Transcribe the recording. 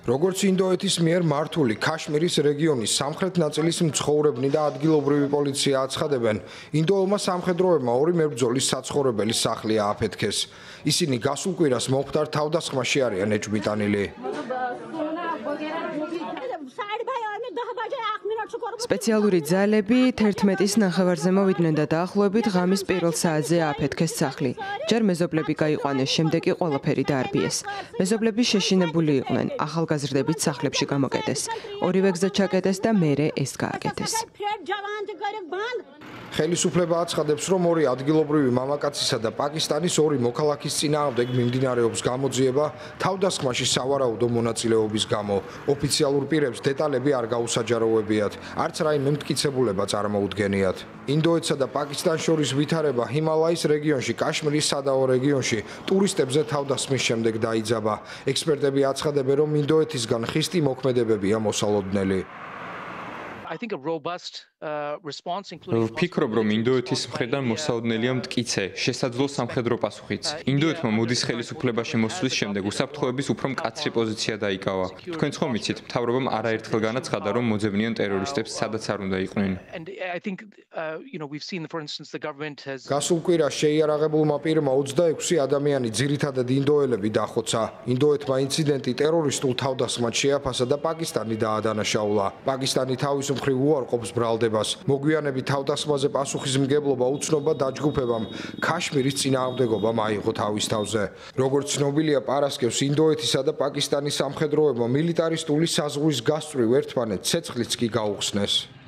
როგორც ინდოეთის მიერ მართული ქაშმირის რეგიონის სამხრეთ ნაწილის მცხოვრებნი და ადგილობრივი პოლიცია აცხადებენ, ინდოელმა სამხედროებმა ორი მებრძოლის საცხოვრებელი სახლი ააფეთქეს. ისინი გასულ კვირას მომხდარ თავდასხმაში არიან ეჭვმიტანილი. სპეციალური ძალები 11-ის ნახევარზე მოვიდნენ და დაახლოებით ღამის პირველ საათზე ააფეთქეს სახლი. ჯერ მეზობლები გაიყვანეს, შემდეგ კი ყველაფერი დაარბიეს. მეზობლები შეშინებული იყვნენ, ახალგაზრდებით სახლებში გამოკეტეს. ორივე გზა ჩაკეტეს და მერე ეს გააკეთეს. ხელისუფლება აცხადებს, რომ ორი ადგილობრივი მამაკაცისა და პაკისტანის ორი მოქალაქის წინააღმდეგ მიმდინარეობს გამოძიება თავდასხმაში სავარაუდო მონაწილეობის გამო. ოფიციალურ პირებს დეტალები არ გაუსაჯაროებიათ, არც რაიმე მტკიცებულება წარმოუდგენიათ. ინდოეთსა და პაკისტანს შორის ვითარება ჰიმალაის რეგიონში, კაშმირის სადაო რეგიონში ტურისტებზე თავდასხმის შემდეგ დაიძაბა. ექსპერტები აცხადებენ, რომ ინდოეთისგან ხისტი მოქმედებებია მოსალოდნელი. ვფიქრობ, რომ ინდოეთის მხრიდან მოსაოდნელია მტკიცე, შესაძლო სამხედრო პასუხიც. ინდოეთმა მოდის ხელისუფლებაში მოსვლის შემდეგ უსაფრთხოების უფრო მკაცრი პოზიცია დაიკავა. თქვენც ხომ იცით, მთავრობამ არაერთხელ განაცხადა, რომ მოძებნიან ტერორისტებს, სადაც არ უნდა იყვნენ. გასულ კვირას შეიარაღებულმა პირმა 26 ადამიანი, ძირითადად ინდოელები დახოცა. ინდოეთმა ინციდენტი ტერორისტულ თავდასხმად შეაფასა და პაკისტანი დაადანაშაულა. პაკისტანი თავის მხრივ უარყოფს ბრალდებას. მოგვიანებით თავდასხმაზე პასუხისმგებლობა უცნობა დაჯგუფებამ ქაშმირის წინააღმდეგობამ აიღო თავის თავზე. როგორც ცნობილია, პარასკევს ინდოეთისა და პაკისტანის სამხედროებმა მილიტარისტული საზღვრის გასწვრივ ერთმანეთს ცეცხლიც კი გაუხსნეს.